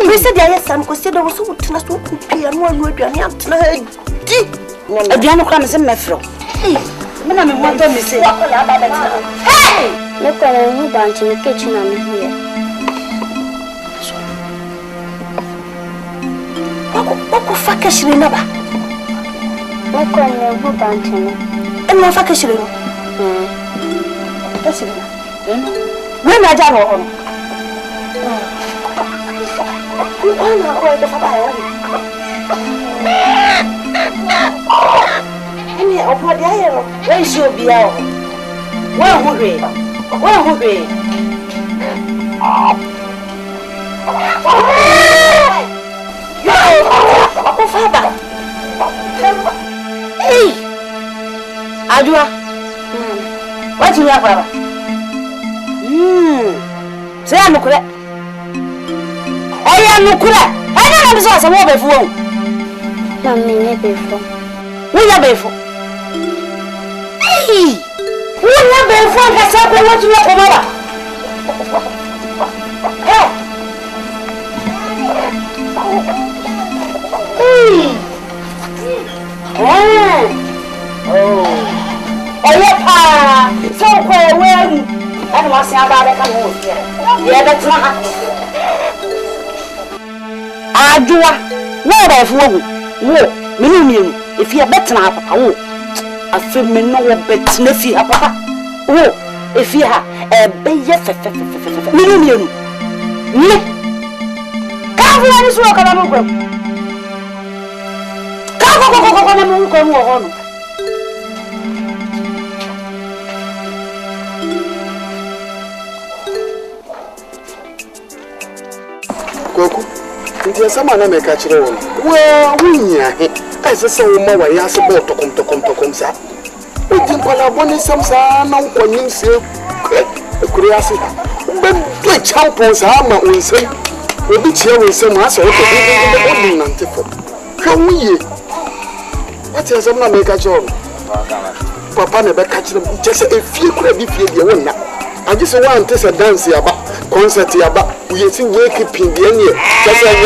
We said yes, I'm considered was so to us to pay and one would be an answer. A piano comes in my fro. Hey, Madame, what do you say? Hey, look at a new bunch in the kitchen. I'm here. What fuck is she never? Look at a new bunch in it. And what fuck is she? That's it. When I don't I'm not going to fire. And yet, what the hell? Where should be out? Well, hungry. Well, hungry. Oh, Father. Hey, Adua. What do you have, Baba? Say, I'm correct. I am no cooler. I don't know some more before. Mammy, before. We are before. Hey, we are before. That's how we want to look over. Oh, yeah, so well. I must say about it. Yeah, that's not. Adua, where I flow, wo, minimum, if you are better now, a feminine bet, nephew, papa, wo, if you have a baby, minimum, come on, is walk on a move. Come on. Some man make a chill. Well, we as a soul mower, yes, about to come, sir. We didn't call our bonnet some son, no one you say, curiosity. But the champons are my own son. We'll be cheering some answer to be the come we. What is a man make a job? Papa never catch them just a few credit you won't. I just want to dance about concert about. We think we keep in the end. Just like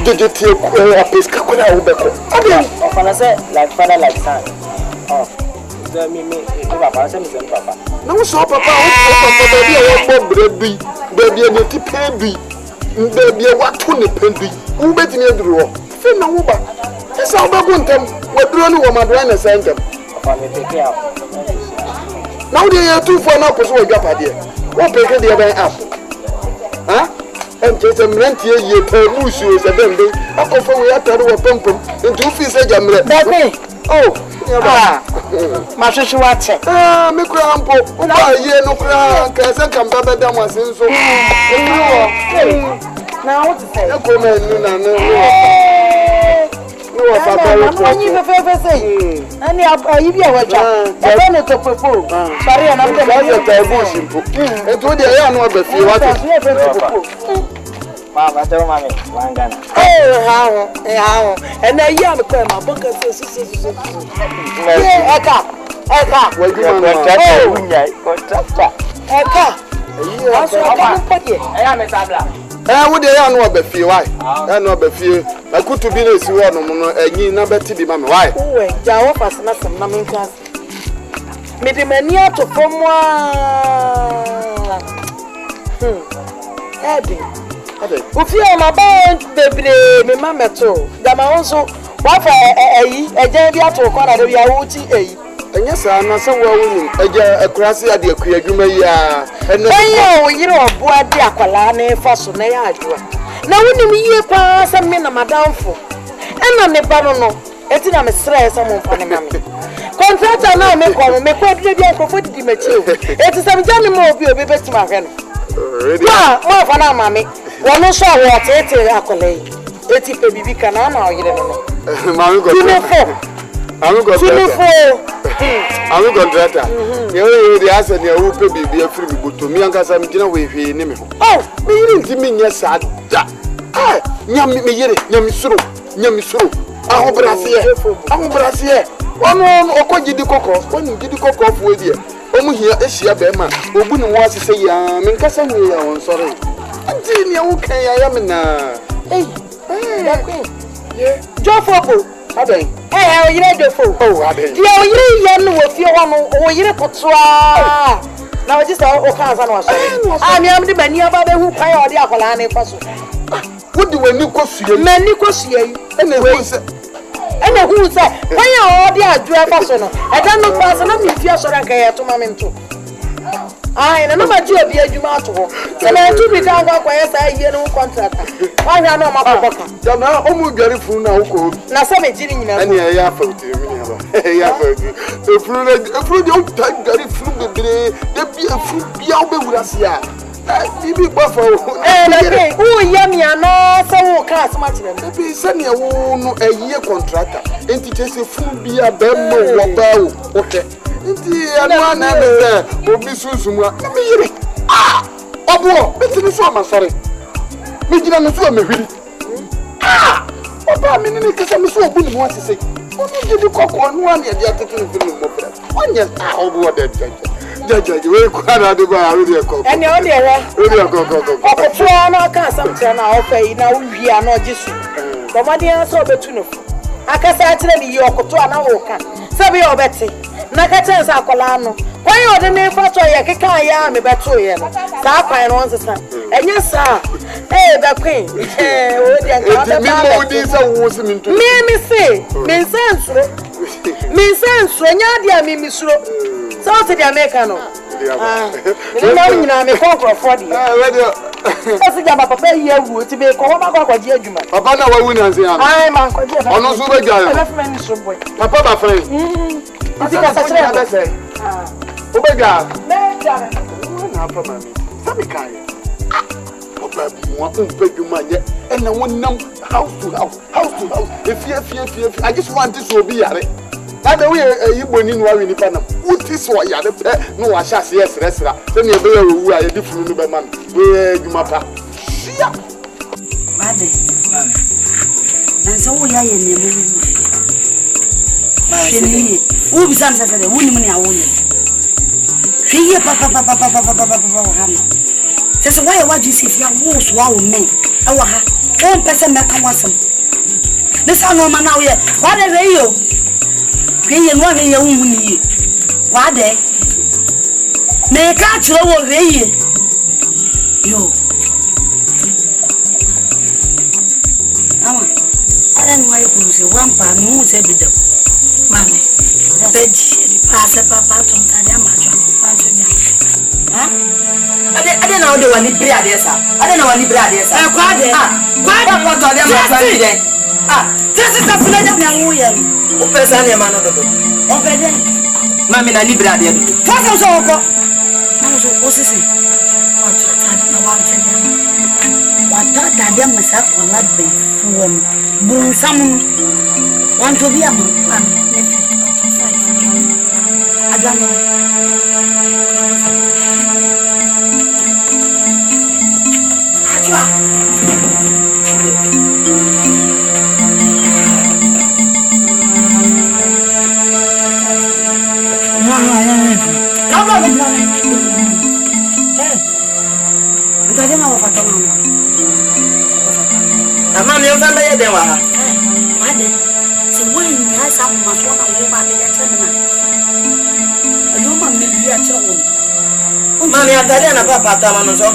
did you take a piece of I said, like father, like son. Oh, Papa. No, so Papa, baby, and the baby, baby, what to the pendy, who bet me a draw. Finn over. That's how I want them. What do you want my grand center? Now they are 2 for now, because we got idea. What pick the other up? Huh? And just a rent here, you pay Musu, a baby. I offer we have to do a pump into fees a jammer. Oh, my sister, what's it? Ah, me grandpa, yeah, no crown, because I come back down was in so. Now, what's the no, I'm you the say. And you be a watcher. I don't know to propose. Sorry, I'm not the and told you I know the few what Mama, tell mommy, one gun. Oh, how, and I am my book would I know about few? Why? I know about few. I could to be a one and you never to be my wife. Oh, Jawa was not some numbing class. Made him a near to come one. Eddie, Ufia my bond baby me mama to. Dama also what for a jambia to corner the Yawuti And yes, I'm not so well a crassy at the Aquia and no, you know, boy, dear Colane, Fasonaya. Now, when you pass a minute, madame for. And I'm a barono. It's not a stress, someone for me. Contractor now make one, make what they are for the material. It is some journey more of your baby to my hand. More for now, mammy. One no show what it's a accolade. It's a baby canana, you know. I'm going contractor. You the answer near who could be a free good to me and Cassam dinner with him. Oh, me didn't mean yes, I yam me Yamisuru. I hope Brassier. One or could you do cocoa when you did the cocoa with you. Only here is your bema, who wouldn't want to say, I'm Cassam, I'm sorry. Until you okay, I am in hey, Joe. Hey, you know the fool. Oh, I did. You with your one or you put now just all kinds of I am the man about who pay all the Acolani person. What do when you go many question? And who said, why are all the person? I don't know person if you're so okay to my mentor. I know my job here, you matter. So I took me down by a year contract. I know my papa. Now, almost very full now. Now, some giving you any effort. The fruit don't take very fruit, the be a fruit beyond with us here. Bibi Buffalo. Oh, yummy, I know some cast much. Maybe send you a year contractor. And it is a fruit be a bamboo or bow. Okay. I don't know. Obi susumwa. Me ah! Obo, betini so am sorry. Me gina no so am hwiri. Ah! Oba me ni kesa me so obu ni mo asese. Oni gidi kokko no an ye dia tete no film mo fra. Onye ah obo de jaja we kwa na de ba we de kokko. Ene o de he. We de kokko. Okotua na ka samtia na ofa yi na uwi ana ojisu. Komade an so betu no. Akasa atire ni yi okotua na wo ka. Sabe yo beti. Nakachance akolano when you the name for ya keka ya me beto ye no sa kwan no nsesa enye sa the queen o de nka me mo di sa wo se mintu me say me sense nya dia me misuro so te dia make no me na nyina me kokro for di so se jaba papa ye wu ti be ko ma kwa ji adwuma papa na wa wu na nse ya ai man kwa ji ono so be gya papa ba friend Tika sachira bese. Obega. Meja. Na fa mami. Sabi kai. Papa mo unpeduma ye. E na wonnam house to house. If I just want this to be yare. That the way Igbo no awi nipa nam. Uti so yare pe no wa sha se esresra. Se ne be wu a ye di funu no be man. We adwuma pa. Sia. Bade. Na so wo ya ye ne mu. Who be some said, woman, I won't. She papa, that's why I want you see if you are wolves, wow, men. Our own person make a wassom. This are no man now yet. What are you? Pay and 1 year only. What day? May catch you over here. Yo. I don't know why you say 1 pound, no, said with them. Mami, veggie, pasta, papa, tontaria, macho, huh? I don't know the one you bread, yes, I don't know what you bread, yes. I quite what are them today? This is the plan of young William. Who person your man of the book? Mammy, I live bread. What was all? What's this? What that them myself will not be from some want to be a man. I don't know. Mami, I got a papa, so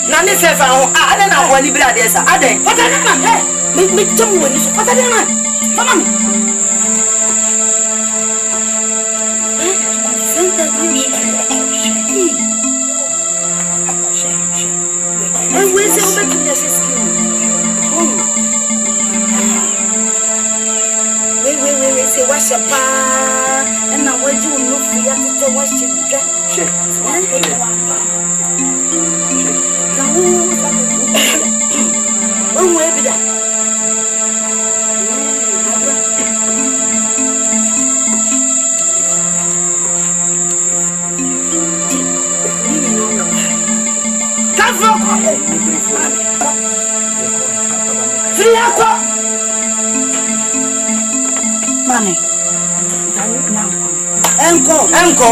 Nani fefa ho ade na wani bra de sa ade patade man me cham wani so patade man mama me senta ni we se o betu na skill we se washa pa na waji no fu ya tete washa dwa oh we be da Mami, enko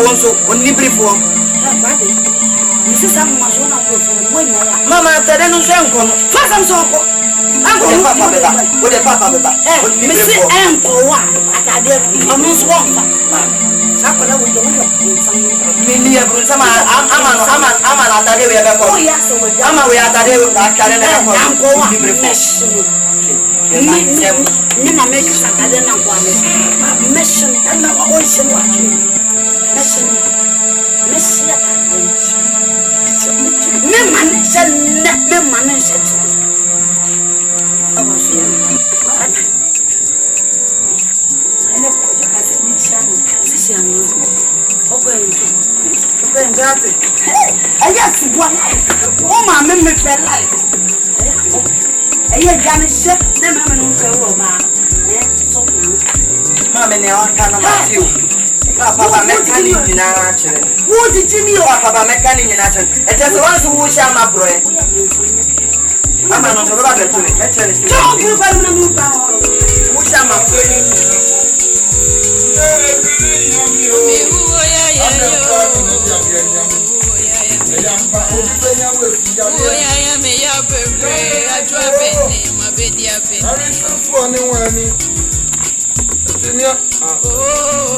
wonso onni brifo. Mrs. Amazona when Mama tade no enko no. Fasam so ko. Enko papa beba. Wo de papa beba. Miss enko wa atade amun so won fa. Sakola wo de wo Mimi ya brunsa ama na atade we be ko. Ama we atade we atade na ko. Enko wa me na make Saturday na kwa me mission na o ise wa twi mission ya me man se tu awafia ana ko ja ka se mission sisi anu open jate aya ti bua o ma me pe life aya jani se na me no se wo ma Mama ne on kana Matthew. Papa mechanic ni na chere. Wo di jimi o papa mechanic ni na chere. E just once wo sha ma bro e. Mama no so ba beto ni. E chere. Jo ku ba na mu ba. Wo sha ma bro ni.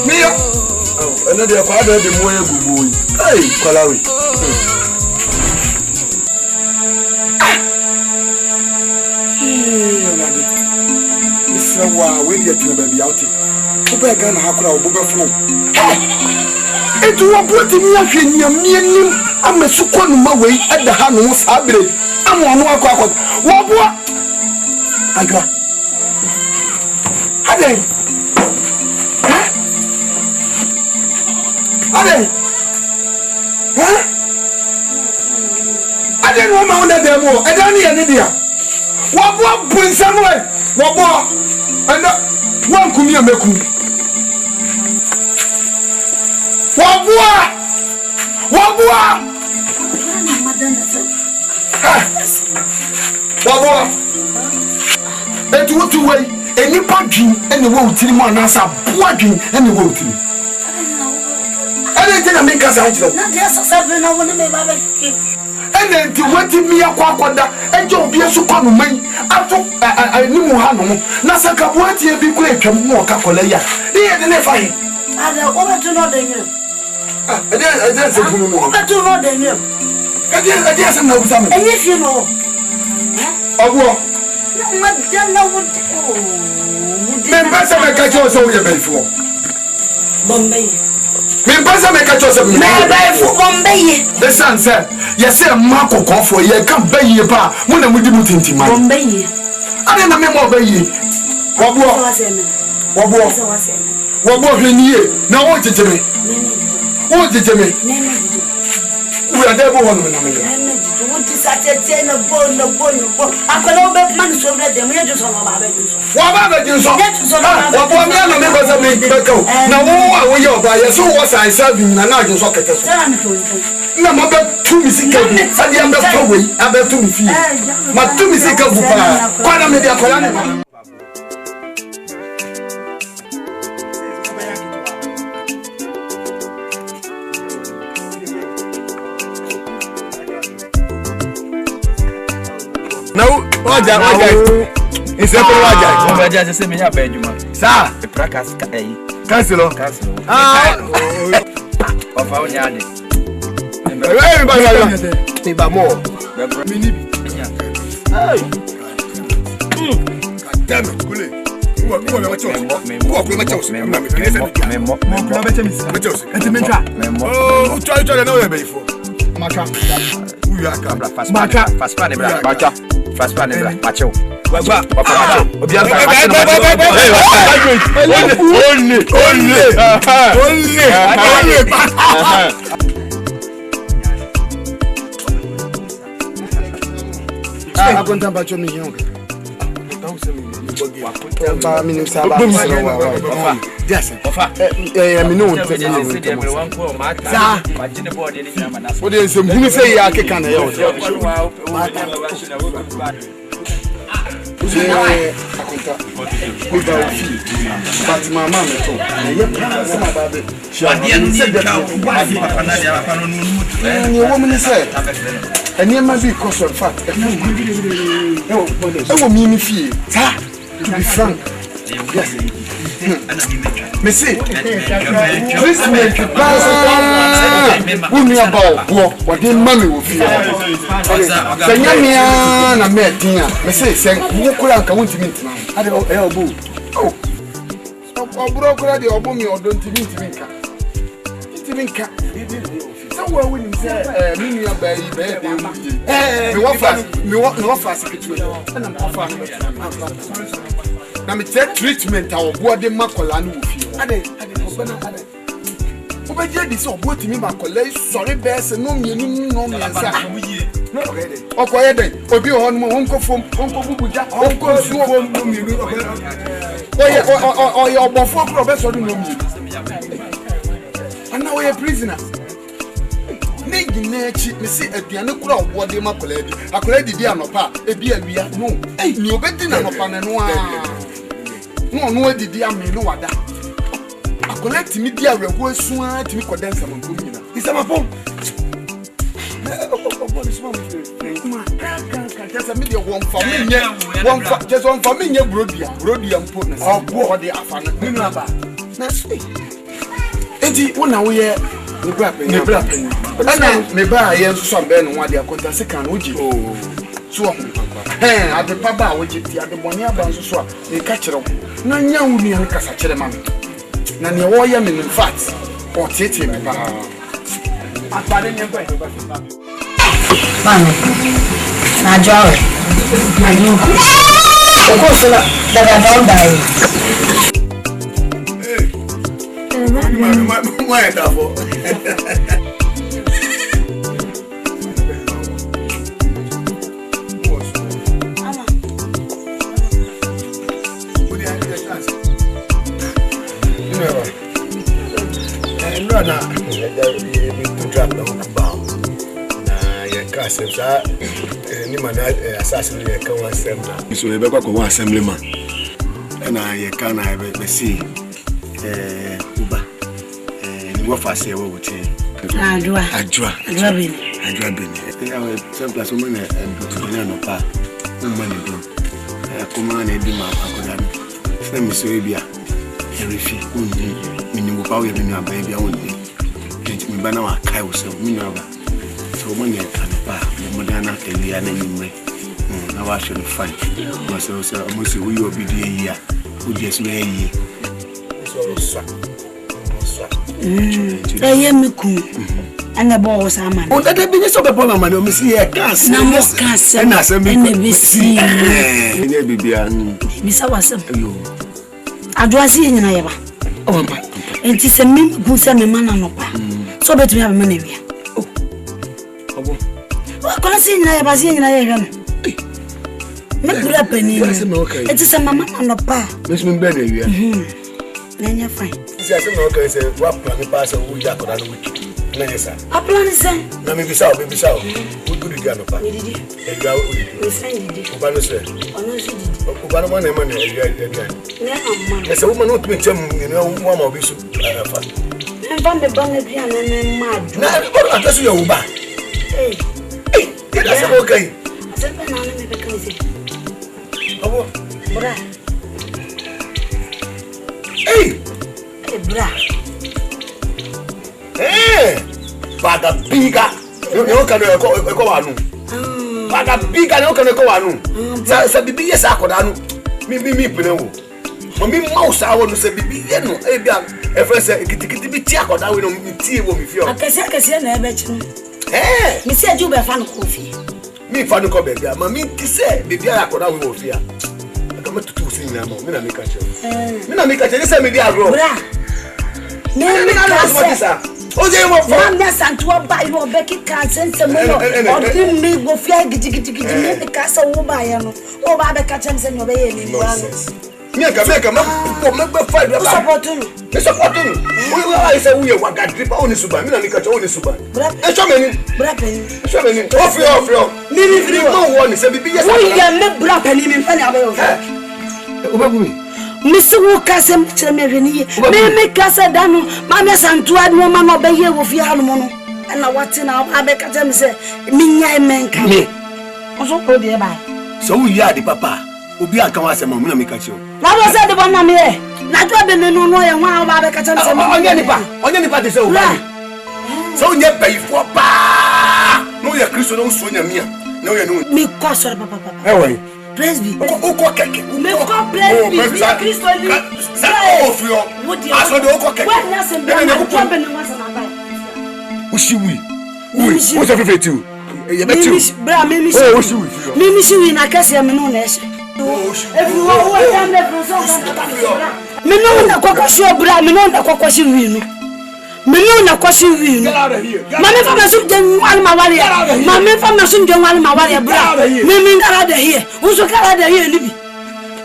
Mia. Oh, and the father the moye gugu. Hey, Kalawi. Mr. Wa, we get to baby out. Who beg and hakura or booger flow. It will put me a him. I'm a sukon my way at the Hanu Sabre. I'm on one quack. What? I got. Ade. Huh? I didn't want my own demo. I don't need an idea. What put somewhere? What? And one come here, make me. What? And what to wait? Any parking and the world till one answer, plugging and the world till. I didn't make us answer. Not just a 7 hour and then to wait me a quaquada and you'll be a super man. I knew Hano, Nasaka, what you be quick and more cacolaya. They had never. I don't want to know the name. I didn't over to know the name. I didn't know something. And if you know, I will. Men passa me catch so you before. Bombay. Men passa me catch us. Bombay. The son said, yes, sir, Marco Coffo, you can't pay your pa when I'm with the mutinti. Bombay. I didn't know by ye. What was in ye? Now what did you mean? What did you mean? We are there one. Saturday no bone. I can over man so let them just on my bed. What about you? So what members of me? Now, we are by so was I serving and I just socket. No, my bed 2 music. I am the away. I bet 2 feet. My 2 music. Quite a media. No, Waja. It's a Waja. Waja, say me have Benjamin. Sir, the practice. Cancelo. Ofa onyade. Everybody ba more. Mini. Hey. Damn it, kule. And you might be cause of fact. Oh, me fee. To be frank. Yes. Me see. This make a pass. Who me about what the money will feel. Say, Yamia, and met here. Me say, who could I come to meet now? I don't elbow. Oh, broke already or me or don't meet me. Somewhere when you say, me, baby, no fast. Now, me take treatment our body Macolan with you. I this or what me Macolay, sorry, best, no me, no me. Okay, then, or be on my uncle from Uncle Buja, Uncle Swam, or your before professor, no me. And now we are prisoners. Me see a piano crowd, what they make already. I could already be a papa, a beer, no. Hey, no betting on a pan no, did the army, no other. I collect me, dear, we're soon to me condense among women. Is that my phone? Just a media one for me, just one for me, Brody and Putness, or poor the Afana. Enti wona wo ye ne bra pen ana me ba ye so be no wade akonta sika no gi so ho ade pa ba wo gi ti ade boni aba so a e ka kire wo na nya wo mi an kasa kire ma na ne wo ye me in fact o tete me ba atade ne ko e ba mami na jawe na yuko ko so la da don dai Why double? Assemblyman, and I can I see Uba. What I say, what would you? Ajwa Bini. I have some plus women and to the no pa. No money do. I come on and do my Pacodan. Let me say, be a refugee. Minimum power in your baby only. Get me by now, I can't so Minerva. So money and pa, Modana, Eliana, and me. Now I shall find myself. I must say, we will be the year who just wear ye. So, me cool. And the boss are man. Oh, that is so upon my man. See a cast. No more cast. And I said, me see. Miss Awesome. I do see in Iowa. Oh, and it is a man who sent a man on up. So bet we have money. Oh, what can I see in Iowa? See in Iowa. Make good up in it. It is a mamma on the pa. Miss Mimbeddie. Then you're fine. Okay, say what plan the pass of we got on the week. A plan is saying, no, maybe so, maybe so. We could get no plan. We send it. Obama money, there's a woman who makes them, you know, one of these. And found the bonnet and then mad. Now, I guess you're Uba. Hey, that's okay. I said, I'm going to hey. bra. Baga biga. You can go anu. Baga biga no can go anu. Sa bibi yes akoda anu. Me pene wo. Mami mouse awo no se bibi ye no e bia e fe se kitikiti bi ti akoda we no ti wo mi fi o. Akase na ebe chi. Me se aju be fa no kofi. Me fa no ko be bia mami ti se bibi akoda we wo fi a. Akama tutu si nyina mo me na me ka che. Me na me ka che se me di agro. Bra. Me ka se. Oje mo fa. Mama santua ba ino be ki kan sense mo no. Odi me go fi agiti me ka se wo ba ya no. O ba be ka che se no be ye ni bra no. Meka me be fight we support you. Me support you. We I say we wa gadri pa oni suba. Me na me ka che oni suba. E so me ni. Bra peni. E so me ni. Ofio. Me free no one say bibi yes. We ya me bra peni me fa ni abayo. Obagumi. Misi wo kasem kire me hweniye. Me kasa da no. Mama santua no mama be ye wo fi ha no mo no. Na wati na abeka tell me say me nyai menka. Me. Oso ko de ba. So we ya di papa. Obi aka wa asem mo na me ka che o. Na do say de bon na me e. Na do be me no ye nwa ba be ka tell me say onye nipa de say o ba. So onye bayifo pa. No ye Kristo no so nya mia. Na ye no. Me ko so papa. We. Praise be. Oko keke. Me ko praise be. Kristo ni. Sa ofio. Aso de oko keke. When na say be na ko be no wasa na ba. Ushiwi. We say fefetu. Ye betu. Bra me mi. Oh ushiwi. Me mi shiwi na kase me no na ese. Everyone can never so. Me no na kwakwashi obra, me no na kwakwashi wi no. Me no na kwashi wi no. Mama fa masu den wal mawari. Mama fa masu den wal mawari bra. Me mi ngara de here. Uso kara de here libi.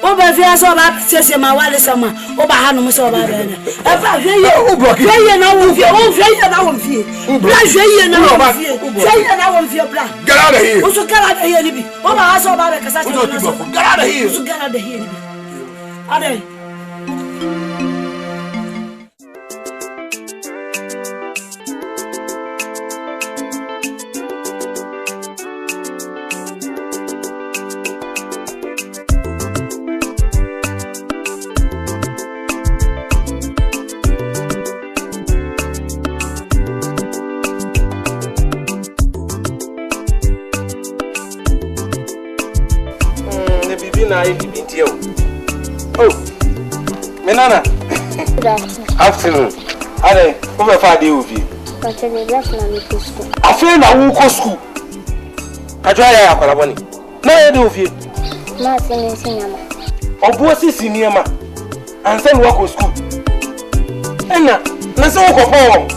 O ba fi aso ba sese mawari sama. O ba hanu so ba be na. E fa hweye na wo fi. O hweye na wo fi. Bra hweye na wo fi. Hweye na wo fi bra. Get out of here. Uso kara de here libi. O ba aso ba be kasa. Get out of here. Uso kara de here libi. Ade. Oh, Menana. Good Afternoon. Are over Friday with you? But the last na me to school. I feel na wo go school. I try ya akwala boni. Na ye do fie. Na senior ma. Obo si senior ma. Ansa no go school. Ena, na se wo ko pon.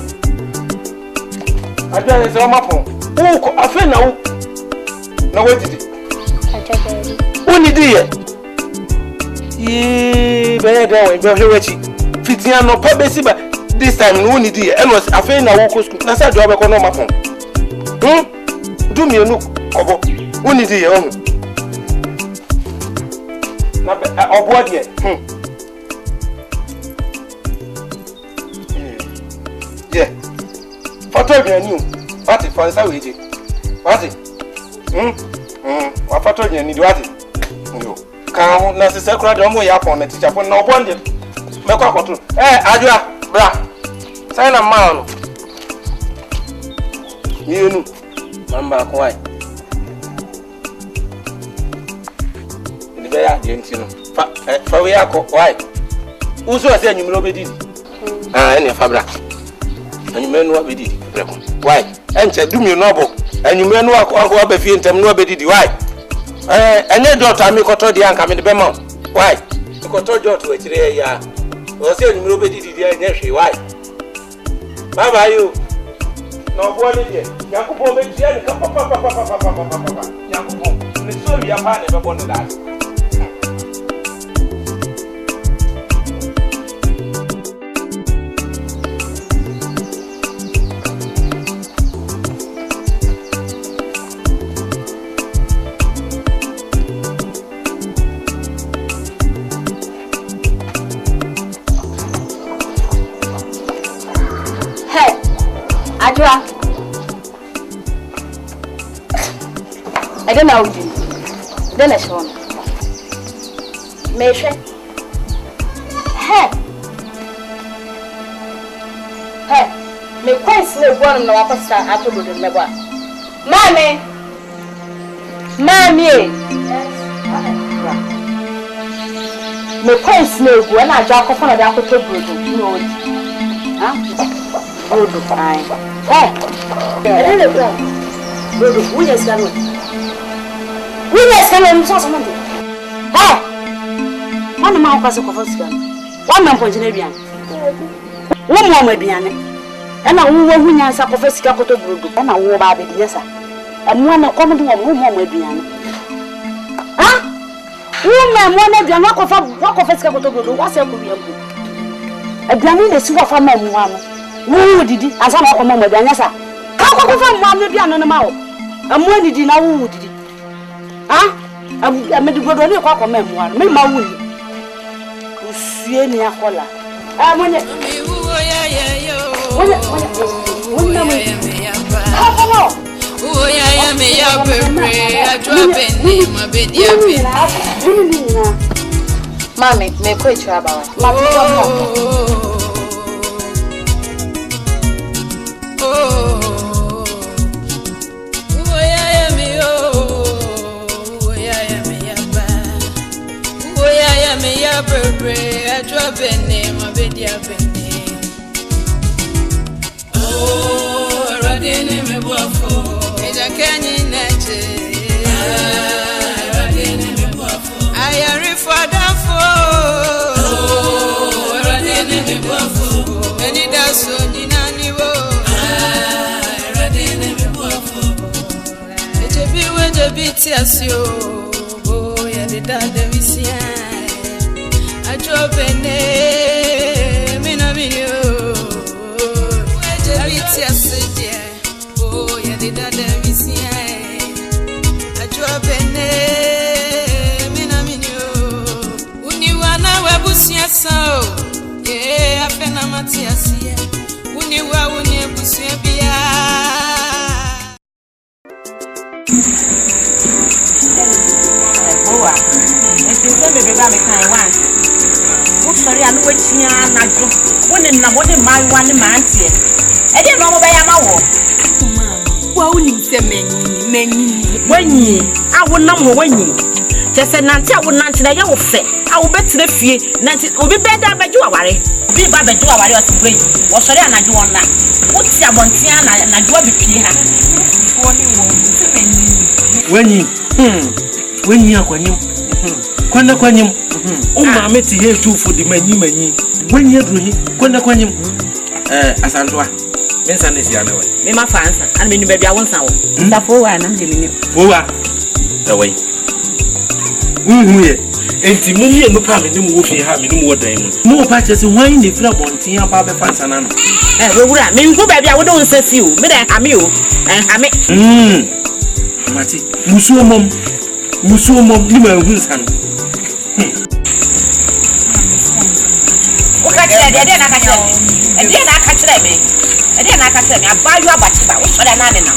Aja ne se ma pon. Wo ko afi na wo. Na wo didi. Aja baby. Oni di ye. Be ga we be hwechi. Fitia no pa be si ba. This time no need it. And was afraid na walk school. Na say do abeko no mapon. Do me no kobo. Who need it on? Na obo de. Yeah. Photo bi ani o. What fansa we je. What? Wa photo bi ani do what? Yo. Kan na se sekura de mo ya pon na teacher pon na obo de. Me kwa kwatu. Adua. Bra. Say na man. You mamba ko why? Ni be ya de ntino. Fa we akọ why? Uso ase anyumro be didi. Ene fa bra. Anyumro no be didi. Bra ko. Why? Enche dumi no bo. Anyumro no akọ be fie ntem no be didi. Why? Enye doctor mi ko to di anka me de be ma. Why? Ko to doctor we kire ya. O se anyumro be didi dia enye hwe. Why? Baba you. No boy there. Yakubo be dia ni papa. Yakubo. Ni so wi apa ne be bon that. Adwa. I don't know you. Then I show. Meshe. Hey. Me quest no one no apasa atobo de meba. Mami. Me quest no go na aja akofo na da akoto brodo no. Ha? Brodo fine. Ele bro. Brodo, uye skano. Uye skano so so mande. Ha! Wana ma kwase kofo skano. Wana mponje na bian. Wo mo ma bian. Ana wo wo hunya sa kofo sika koto brodo. Ana wo ba be diesa. Amu na komedi wo mo ma bian. Ha? Uma mwana bia wakofa sika koto brodo wase ko bia mpo. Abiani na si wafa ma mu ano. Wo didi asa na akoma ma bian sa. Ka kofa mu ano bia no ma wo. Amu didi na wo didi. Ha? Amedi brodo ni kwa akoma mu ano. Me ma wo ni. Usue ni akola. Monye. Mami, me quit trouble. Just nanti I would nanti na ya wo fe. I will bet the fee nanti obi beda beju aware. Bi ba beju aware o ti gbe. Wo sori anaju wona. Wo ti abontia na ju abi pie ha. Woni wo ti wenyi akwanyim. Kwanda kwanyim. O ma meti he tufu di manyi. Wenyi adruhi kwanda kwanyim. Asantwa. Mensa nesi anawe. me ma fansa. An me ni bebia wonsa wo. Da fo wa na de mini. Fowa. Dawai. Ye enti mumie no pa me nim wo fi ha me nim wo dan mu mo pa chese wan ne fira bontin aba be fansa na no wura me nko ba bia wo don sasi o me da ame o ame mati musuomom ni ma hu nsan o ka kire de na ka kire me abayu abachi ba wo so da na ne na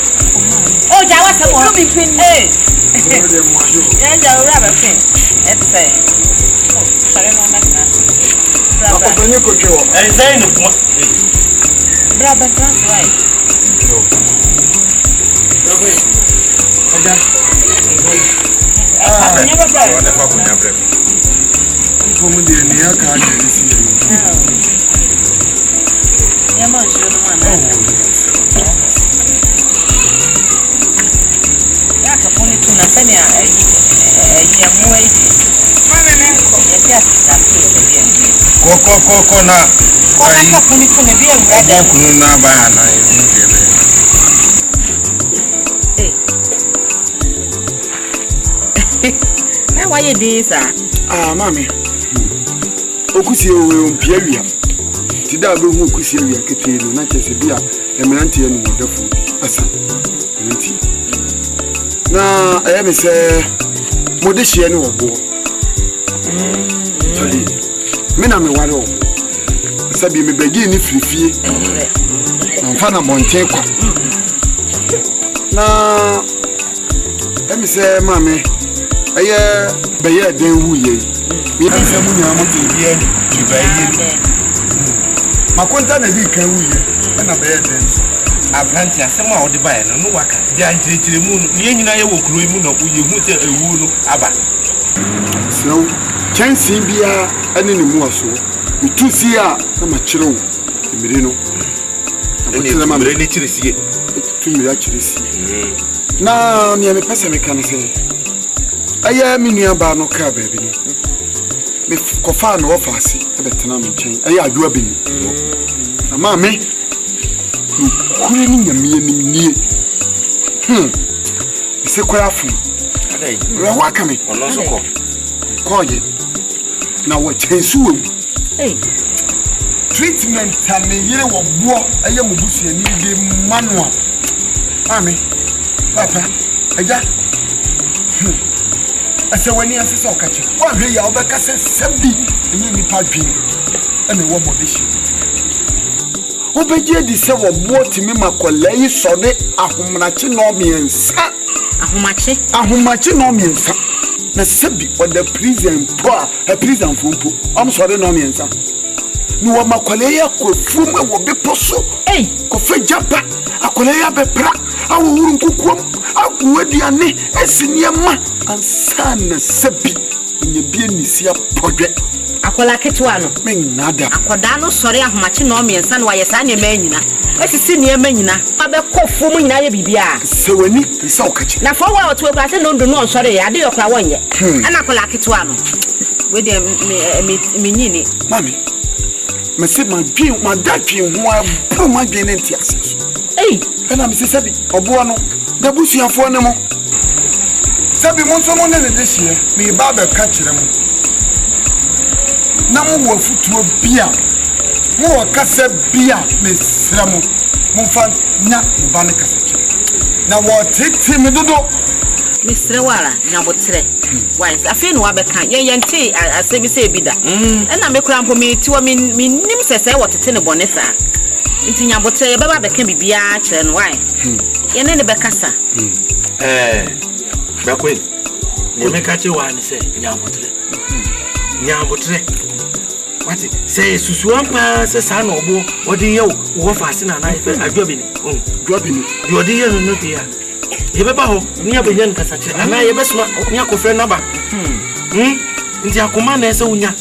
o ja wa se mo yeah, rubber pin. It's sorry, no, not that. Rubber. Rubber, that's right. Koko na. Kuni bia urada. Kunu na ba na ngebe. Na why this mami. Okusie owe ompia wia. Tida be hu okusie wia kete no na chese bia emerante enu modafo asa. Nti. Na me se modehie ne obo. Tali. Mina me ware obo. Sabi me begi ni frifie. Mfa na monten kwa. Na me se mami aye beye den wuye. Mi se munya mo te bia ni baye. Makonta na di kan wuye. na be den Abranti asema o de bae no waka dia nchirechire mu no ye nyina ye wo kuro mu no uye hu se ewu no aba so chansi bia ane ne mu aso utusi a na ma kire wo emire no emire ne chirisie tumira chirisie na ne me pese me kan se aya mi nua ba no ka ba bi no me kofa na ofase e betena me nchen aya adua bi ni na ma me kure ni nyamie ni nie ise kwara fu adai we waka me ono so ko koye na wo chensu wo Hey. Treatment and me yere wo bo aye mo busu ani de manual. Ami. Papa, aja. Ase wani asese okachi. Wa hwe ya obeka se sabi enye nipa dwen. Ene wo mo de shi. Obeje di se wo bo timi makola yi so de ahomrache no miensa. Ahomache no miensa. Na sabi o the prison poor, a prison fumpo. Am sorry no miensa. Ni wa makwale ya ko fum e wo bepo so ko fe jaba akwale ya bepra awo wuru nkukuom awu aduane esiniema ansana sabi nye bie nisia podwe akwala ketwa no men nada akoda no sori ahomache no miensa no wa yesa ne ma nyina esisi ne ma nyina abekọ fum nyina ye bibia sewani nsa okachi na fo wa otu ekwa se no ndo no sori ya de yokra wonye ana akwala ketwa no we de me nyini mami mese ma dwen ma dadwen ho a ma dwen enti aseso ena me se sabi obo no da busuafo ne mo sabi mo nso mo ne ne dehie me ba ba ka kire mo na mo wo futuo bia mo wo kasa bia me sra mo mo fa nya mo ba ne kasa kire na wo tete me dodo Mr. Wara nyabotre wise afi no abeka yente asebi se bida na me kura mpo me tiwo me nim sese wotete ne bonesa nti nyabotre ye baba beka bibia kire no why ye ne bekasa bakwen ne me ka che wa ni se nyabotre wati se susu ampa se sa na obo odi ye wo fa ase na na ife adwabini yodi ye no bia yebeba ho nya benyan kasache ana yebesma nya kofre naba nti akoma na ese unya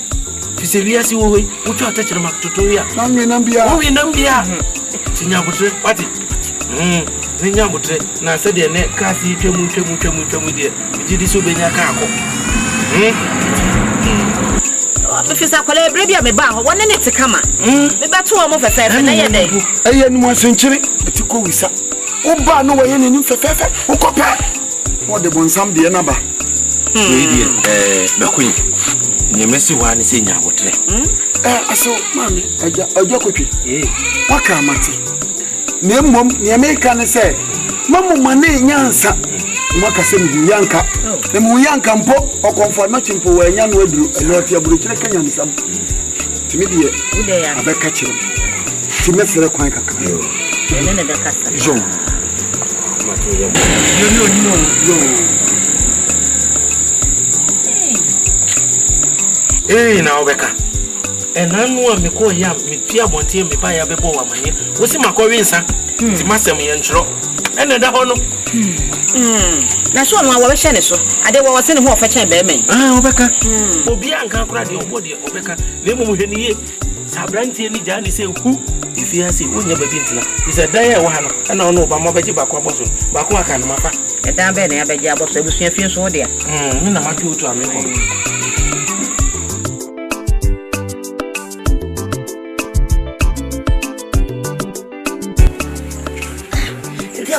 fise wiase wo we utwa atachere maktotoria na nwena bia tinya botre pati nya botre na se de ne kasi twemu de bigidi so benya ka akọ fisa kwale brebia me ba ho wonne ne tekama me beto o mo fefe na ye dey aye ni mo senchire etiko wisa oba no waye ne nim fefefe ukope wo de bonsam de na ba we die bakwen ne mesi wa ne se nya botre aso mami aja kotwe waka amate ne mmom ne America ne se mamu mane nyansa maka se mi yanka ne mu yanka mpo okonfo na chimpo wa nya no aduru ene oti aburu kire kanya nsam timi de abeka kire timi sere kwan kaka ene ne bekasa jo na obeka enanu a meko ya metua bonte me ba ya bebo wa manye wosi makowe nsa ti masem ye ntro ene da ho no na so no awo hye ne so ade wo se ne ho ofa chen be men obeka obi anka kura de obodi obeka na emu hwe ni ye sabrantie ni jani se hu ifi ase wonya babi ntina isa dan ya wo ha no ana ono ba mo baje ba kwa boso ba ko aka no mafa e dan be na ya baje aboso ebusua fi nso wo de mi na matwe otu ameko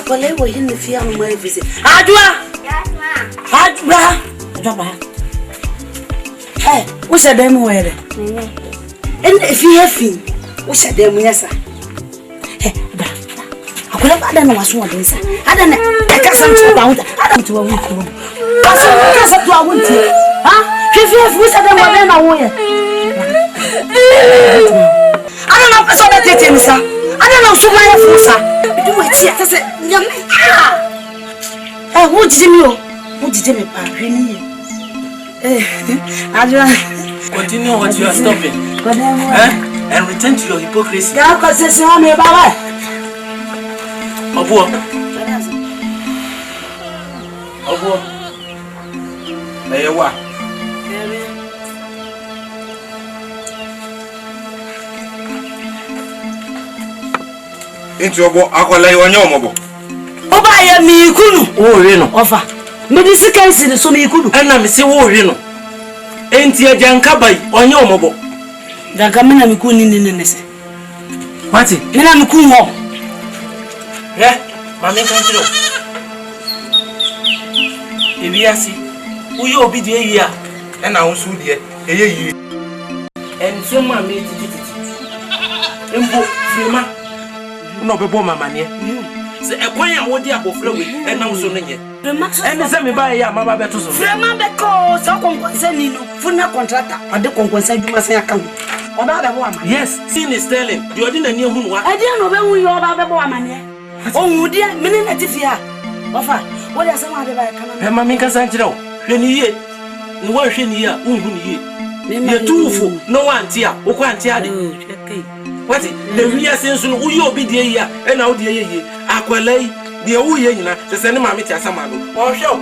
Wale wo yin fi am my visit. Adwa. Adwa. Wo se dem were. En fi hefi. Wo se dem yesa. Ba. Akola ba da na waso odin sa. Ada na e ka sam to ba huta. Ada to wa huta. Asa ka sa to wa huta. Ha? Fi hefi wo se dem were na wo ye. Ada na pesa da tete ni sa. Ada na so ma ye fu sa. Do what you say. Who did me? Who did me? Continue what you are stopping. And return to your hypocrisy. Yeah, because it's on me, Baba. Obo. Hey, what? Into Obo, Akola, you are Obo. Oba ya mi kunu. Oh, Reno. Ofa. Medisi kansi ni so mi kunu. Ena mi se wo Reno. Enti ya janka bai, onye Omobo. Janka mena mi kunu ni nese. Mati, Mena mi kunu ho. Mami kanjiro. Ebiasi. Uyo obi de yi a. Ena wo su de eye yi. Enso ma me titi. Embo firma. Una obebo mama ne. Se ekwan ya wodi abofra we ena wo so no nye. Ene se me ba ya mama beto so. Firma be ko so konkonsa ni no. Funa contractor. Ade konkonsa djuma san aka ho. Oba be bo ama. Yes, sin is telling. The ordinary hunu wa. Ade no be hu yo oba be bo ama ne. Oh, dear, many nativia. Ofa, what is some other by Canada? Mamma Casanjo, when ye, no one shin here, ye. You're too full, no one tear, or quite tear. What is the real sense of who you'll be dear, and out dear ye, Aqualay, the Uyena, the cinema meter Samano, or show.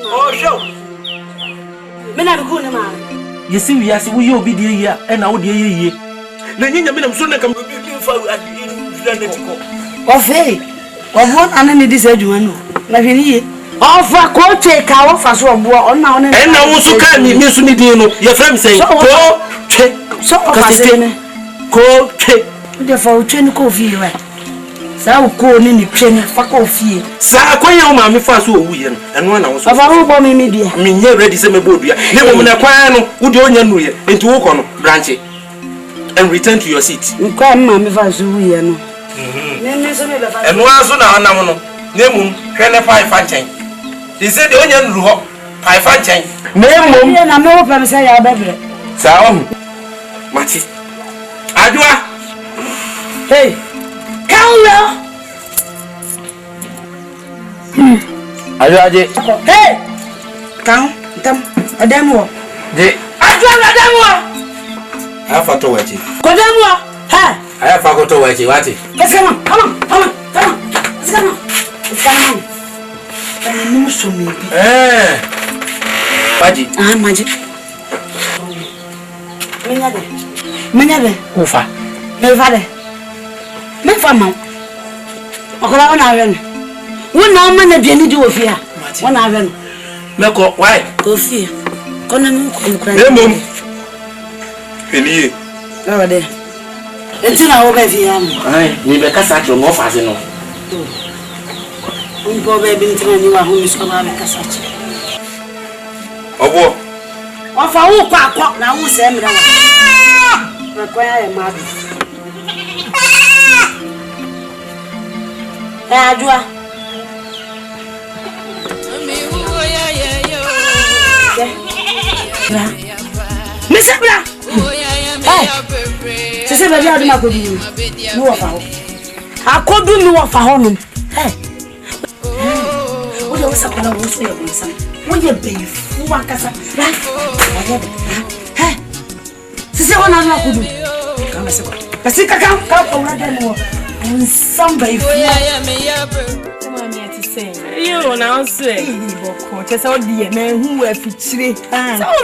Or show. Menaguna. You see, yes, we will be dear, and out dear ye. Then you have soon come for Ofe, of what anani this eduano. Na vini. Ofa ko take our faso obo ona ona. And now so can me so ni dey no. Your friend say go check. So ofasene. Go check. The for train ko fi we. Sa ko ni ni train fa ko fi. Sa kwanya o ma me fa so owu ye no. Eno na wo so. Ofa wo bo me dia. Me nye ready say me bo dua. Ne mo na kwan no wo de onya nu ye. Enti wo ko no branch and return to your seat. Nkwa ma me fa so wu ye no. Eno aso na anam no nemum hwe ne paifa nchen they say de onya nru ho paifa nchen nemum na me wo pam say ya bebre sa o mati adwa hey kawo adwa je hey kawo tam adamwo je adwa adamwo afa to wachi kodamwo ha aya fa ko to wachi wati come on let's go Ani so me bi Paji maji menya de ufa me fa ma okola ona awen wona ma na biani di ofia wona awen meko why ofia kona mu ko kra nemum peliye na de entina wo be fia mo ai ni be kasa tro mo fa se no go be bi entina ni wa ho mi so ba be kasa chi obo o fa wo kwa akọ na wo se mra wa na kwa ya ma bi adwa Mr. Bra. Sese baby adu makodu ni wo fa ho. Akodu ni wo fa ho no. Wo de wo sakala wo so ye bonsa. Wo ye befu wakasa. Sese wona adu makodu. Kama se ko. Pasi kaka ka ko wona de no. Nsam befu. You now say, just all the men who were featured. So,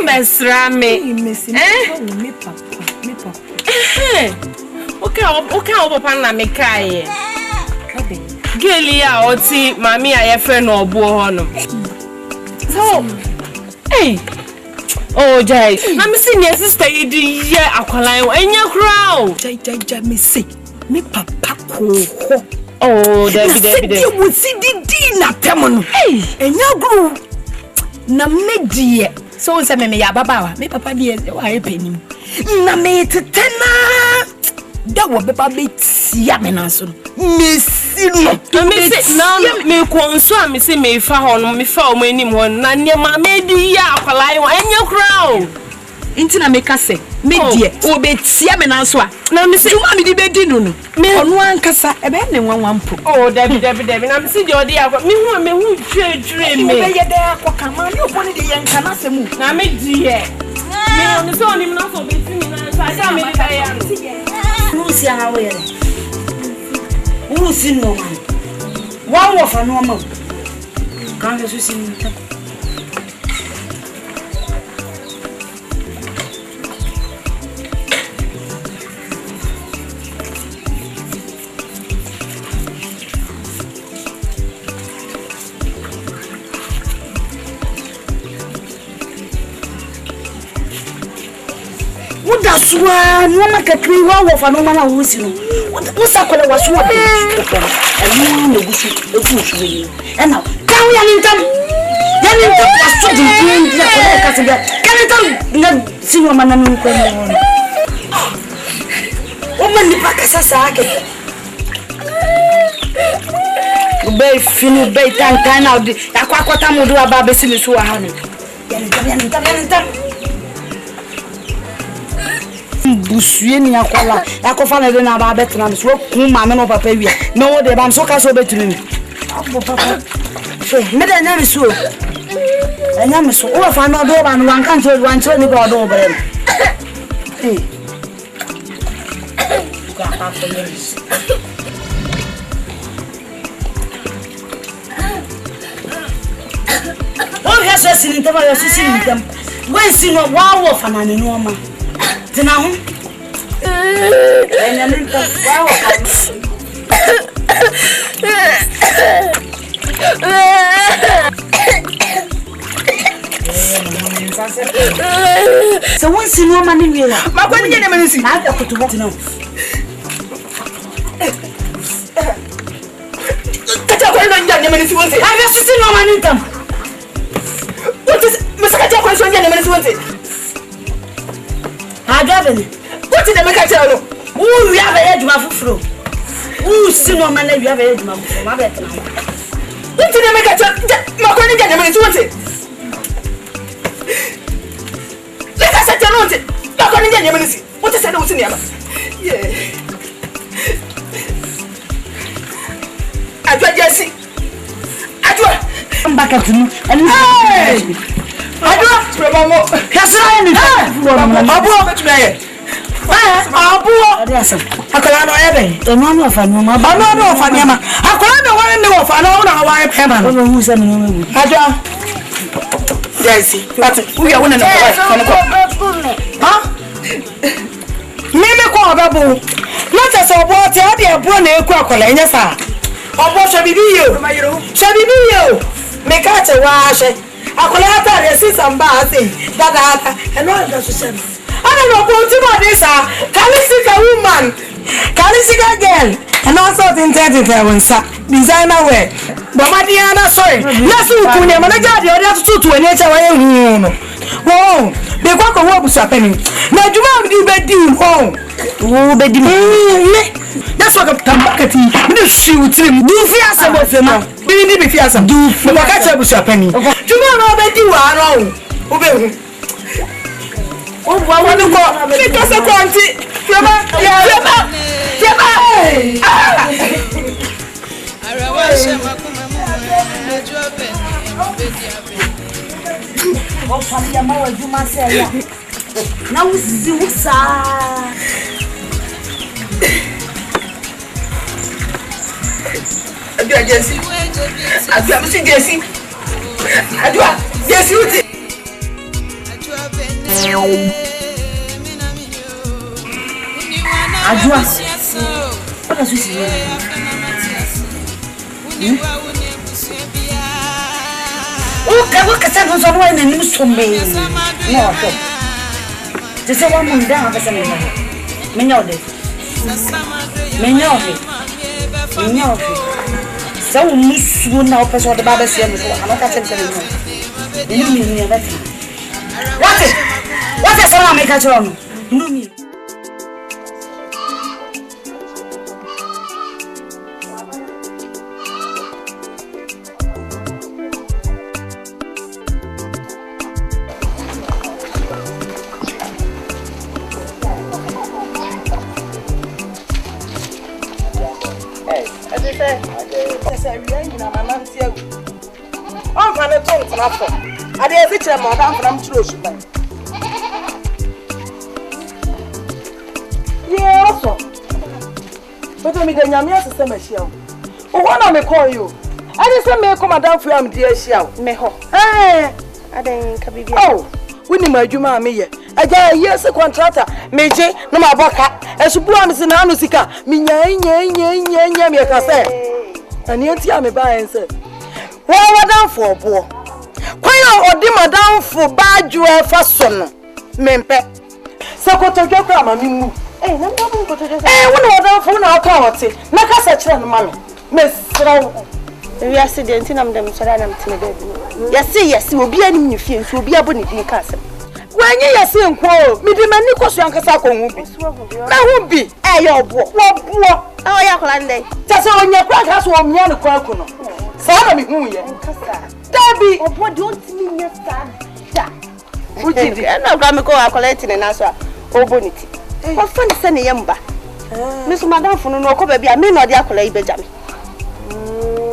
Mesra me, me papa. Okay, over Pana me cry. Gelia, or see, Mammy, I have friend or born. So, hey, oh, Jay, I'm seeing your sister, you do, yeah, Aqualine, and your crowd. Jay, me say, me papa. Oh, Debbie. You would see the dinner, Tamon. Hey, and you grew. Na me dear. So, say me ya baba. Me papa dear, why penny? Na me tena. That will be baby. Yamenason. Miss no, me consume, me say me found me found when him one. Nanya, my lady, ya, and your crowd. Intina make us say, me dear, or be Siamenaswa. Now, Miss Mammy, the bed dinner. Me on one cassa, a bed and one put. Oh, Debbie, I'm seeing your dear, but me who dream me. There, come on, you put it in Canasa. Now, me dear. Me on the phone, him not so busy. I saw me. Who's your way? Who see no man? One of a normal. Can't you see me? What does one woman can create one of a normal who's you? What's that color was what? And you want to push me. And now, can we have see your man and woman, the back as a bay, finu bay, time out the aquatam will do about the city to a honey. Busueni akola akofa na de na ba betra so ku ma me no papa wi no de ba so ka so betru abo papa so me de nya me so anya me so o fa no do ba no wan kan so wan so ni ba do ba eh ka pa so me o ya so sininta ba yo sininta wen si no wa wo fa na ne no ma Tina home? And I need to so once you know money, my one get a minute. I have to walk now. I have to see no money come. What is Mr. Jackson? I got it. What did I make a tell you? Who we have a edge of fruit? Who see no man, you have a edge of my bed. What did I make a tell you? My colleague and I want it. Let us set your note. My colleague and I see. What is that? What's in the other? Yeah. I do Jesse. I do. Come back at me. And I do Ramamo. Cassandra, Abu, I can't have the mama of a mama, but no, Fanima. I can't want to know if I know how I am. Who's a woman? I do. Jesse, we are one of the huh? Mimi call Babu. Not as a water, I did a brony crocodile, yes, sir. Or what shall be you? Shall be you? Make out a wash. I could have see some bathing that and all that to say. I don't know what this are. Can you see a woman? Can you see a girl? And also intended designer wear. But my Diana, sorry. Let's look to them and I got the other to a nature. Whoa, they walk a walk with happening. Now, do not do bed. Oh, baby. That's what I'm talking about. You shoot him. Do fear some of them. We need to be fearsome. Do for my catcher with your penny. Do not know that you are wrong. Oh, I want to go because of quantity. Oh, family, my wife, you must say, now Zusa. I do Jesse. I do Jesse. Jesse. I do Jesse. I do. What does this mean? What can I do? I need to me. No, just a woman down. So, Miss would now pass what the Baba said. I'm not catching the you mean that. What is all I make at home? You mean. I didn't reach a madam from Trush. Yeah, also. But me the nyamia system ehia. O wana me call you. I just say me come madam for am dey ehia. Me ho. Aden ka bibia. Oh, woni ma adwuma me ye. Aja yes contractor meje no ma boka. Esubu am se na anu sika. Me nya me ka say. Ani enti am ba en say. Wa madam for obo. Kwan odi madam for badju e fa so no. Mempe. Sokoto dwakra ma mimu. Na mbo ko to just. Wona madam for na aka wote. Na ka sa kire no ma me. Mesra. We accident na mdem so na mtime baby. Yes, obi anim ni fie nso obi abo ni din ka asem. Wanye yesi nko mi di mani koso ankasa ko hu bi. Na hu bi ye obo. Wo. Ya kola ndai. Tase onye kwa ka so omnya ne kwa ku no. Sa na mi hu ye. Nkasa. Dabi. Obo de ontimi nya sa. Da. Ujidi. Na gwa me ko akola tine na so a oboniti. Ko fa ni se ne yemba. Me so madam funu no ko ba bia me no de akola ibeja me.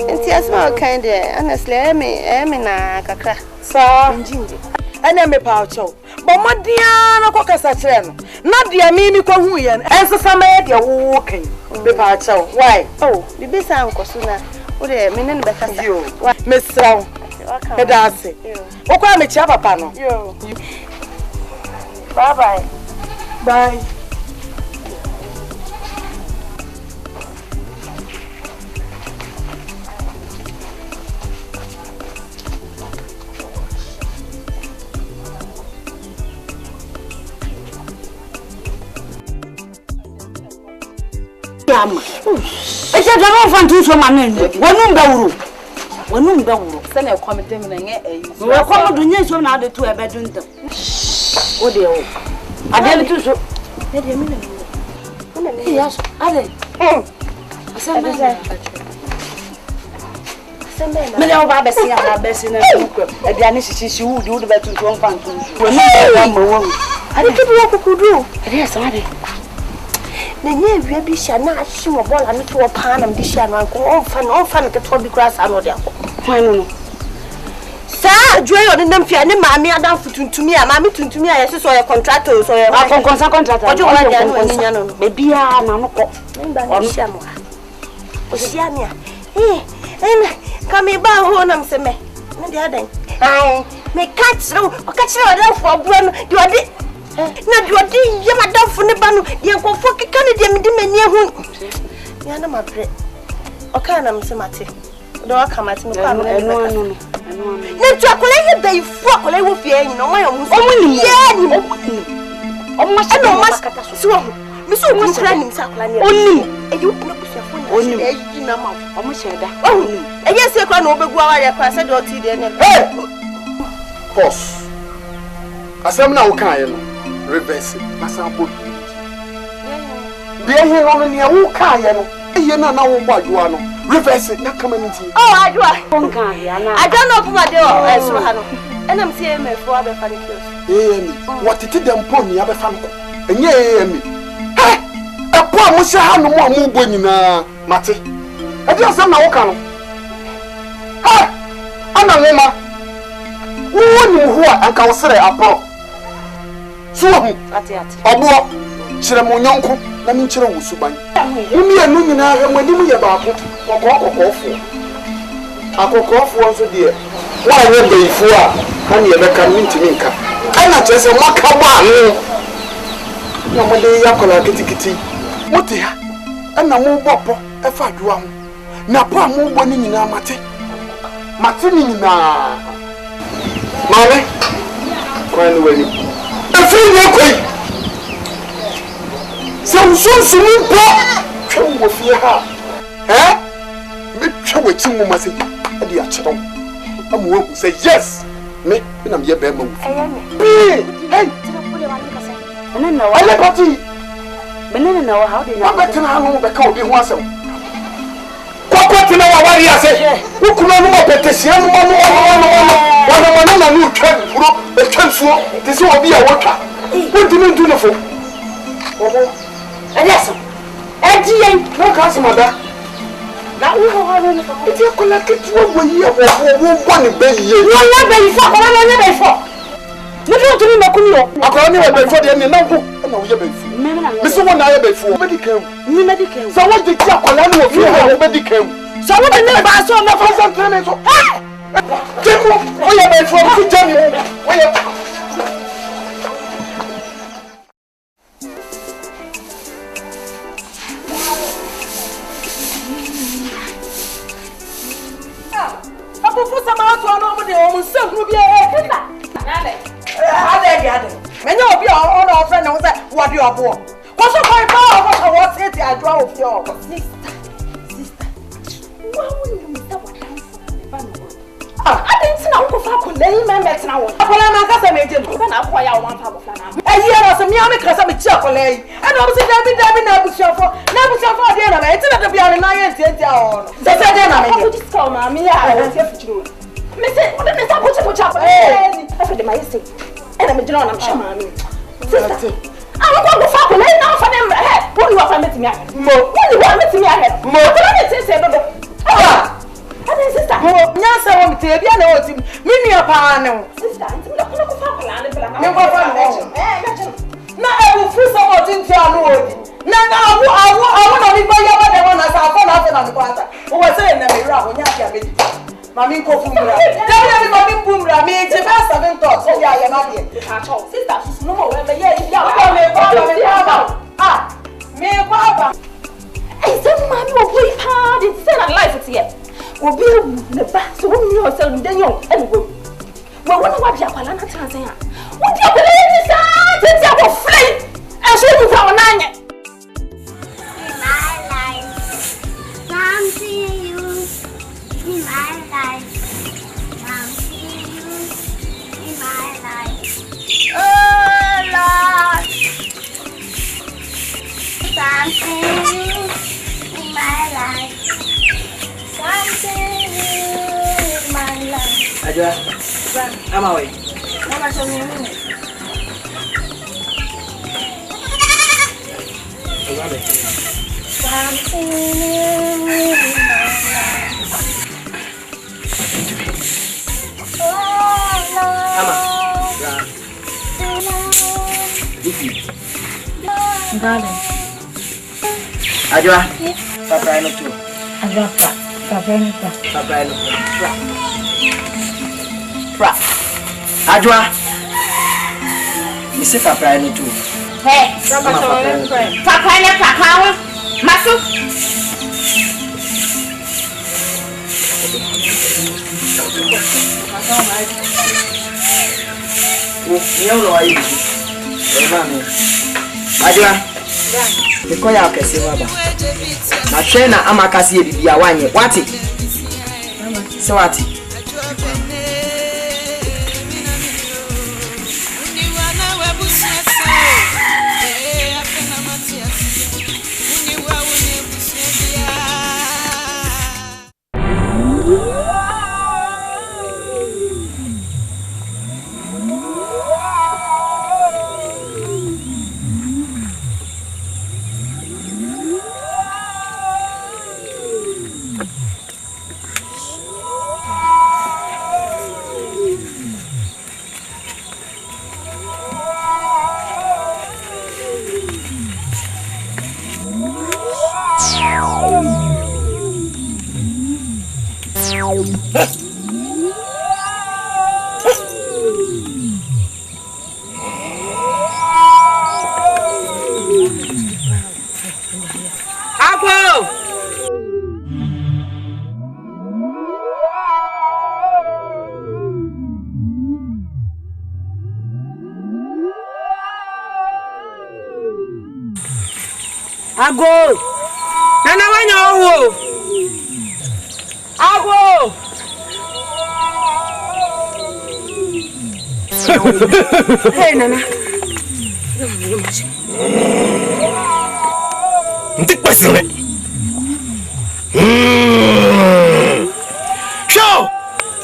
Enti asma kind honestly me na kakra. Sa. Njinje. Ana me pa ocho. Bo modia na ko kasa kire no. Na de mi ko hu ye. Ensesa me de wo kan. Me pa ocho. Why? Oh, bibi sa nkoso na. O de me ne be kasa. Yo. Me sraw. Me dance. O kwa me chia papa no. Yo. Bye. Bye. Yama. Eje dama fantu so manen. Wonu mbawuro. Se na komite me na nye eyi. We komo do nye so na de to ebe do ntam. O de o. Ade le tu so. Ne de me na. Yes. Ade. Asembe. Me le o ba besi ya na besi na ku. E dia ni sisi wudi wudi betu so fantu. Wonu mbawuro. Ade ke bi okukudu. Ade asade. Na nye bia bi sha na ahye mo bola no to pa na mdi sha na ko on fa na ke to bi kura sa no de akọ Kwan no. Sa joyo ne namfia ne maami adam futuntumi a maami tuntumi a yesi so ye contractor so ye Konkonsa contractor. Ojo wa dia no nya no be bia na no ko. Mba sha mo. O sha mi a. Kami ba ho na mseme. Ne dia dan. Ai, me catch ro, o catch ro da fo bua no, di odi na di odi ye madafo ne ba no, ye nkofo keka ne dia medi mani hu. Ya na mabre. O ka na msemate. Do aka mate me kwa me no. Ne tu akola ye beifo akola wo fie yin no wan omu. Omu ye ni. Omu ma no mas kata so ho. Mi so ku sra nim sa akola ne. Oni. E yu na busuafo na. Oni. E yi na ma. Omu sheda. Oni. E ye se kwa na obegu aware kwa se do ti de ne. Boss. Asem na wo kan ye no. Reverse. Asampo. Bia he no ne wo kan ye no. Ye na wo gbajoa no. Reverse na kama nti. Oh, adwa. Konka ya na. I don't know puma de o esro ha no. Enam se me fo abefa ne kios. Me. What it dem pon ni abefa no. Enye me. Ha! Epo a mo se ha no mo amugbo nyina. Mate. E di asem na wo kan no. Ha! Ana nwoma. Wo ni ho a anka wo sere apro. So hu. Ate. Obo. Kire mo nyonko na mi kire wo suban. Umi anu nyina he mo nim ye baako. Kokofo. Akokofo nso de. Wa ye beifo a ha ne ye beka ntimi nka. Ana chese maka ba anu. Na mo de yakola kitikiti. Mote ha. Ana mo bopo e fa adua ho. Na pa mo bo ni nyina mate. Mate ni nyina. Mane. Kwani wani. Efi ni kwai. Samson mpo twa fie ha me twa wati mu mase ade a kyerɛw amu hu say yes me na me be ma wu hey Benene na wa. ale pati Benene na wa how dey na. Ba tena hanu be ka obi ho asɛm kokoti na wa wari ase ukuma no petesia no no na no twa furo e twa nsuo te se obi a wotwa wontimi ntu no fo obo Aliaso. Ejien no ka asmada na wo ho no. eti akola ketuwa wo yi wo bone be ye Wo ya be ifo ko na ya be ifo. Ni fi otumi makuni o. akola ni we be ifo de ni na wo na wo ye be ifo Miss one I before medical. Medical. So what did you call any medical? So what the name I saw my first time? Oh, yeah, before Johnny. Many of you are all our friends what you are born. What's your point? What's it? I draw of your sister. Why will you miss what I didn't see Uncle Falcon, name and met now. I'm a cousin, and I'm quite a one power. A year or some young because I'm a chocolate. And obviously, Debbie never show for dinner. It's not to be on an iron. They said, I will just call me. I will have to. Mister, what did I put you up? I put my estate. And I'm a John, I'm sure, mammy. Sister, I'm going to fuck away now for them. What you are meeting me? What you want me to ahead? More than it is. Ah, sister, yes, I want to be an old mini upon sister. I'm not going to fuck land. Now I will feel so much into our road. Now I want to be by your mother when I saw nothing on the water. Who was saying that we are when you are Mammy Pofumra. Mammy Pumra, me, it's a best of them thoughts. Oh, yeah, you're not here. Sister, no, ah, me, Papa. I said, Mammy will play hard in sin and life at yet. Will be the best woman yourself, then you anyway. Well, what about your Palana Tanzania? What do you believe this? It's our flame. And she was our nine. In my life, something you. In my life, something you in my life. Oh Lord, something you in my life. Something you in my life. Ajua, I'm away. Mama, show me a minute. Something new in my life. Ajua, Papa no too. Ajua, Papa no too. Papa no too. Ajua, you say Papa no too. Hey, Papa no Papa, Masu. You know why? Ajua, because you are kesi waba. Na trainer amakasi ebibi awanye. Wati? So wati? Ago! Nana wanyo! Ago! Hey, Nana. Ntik pasine. Show!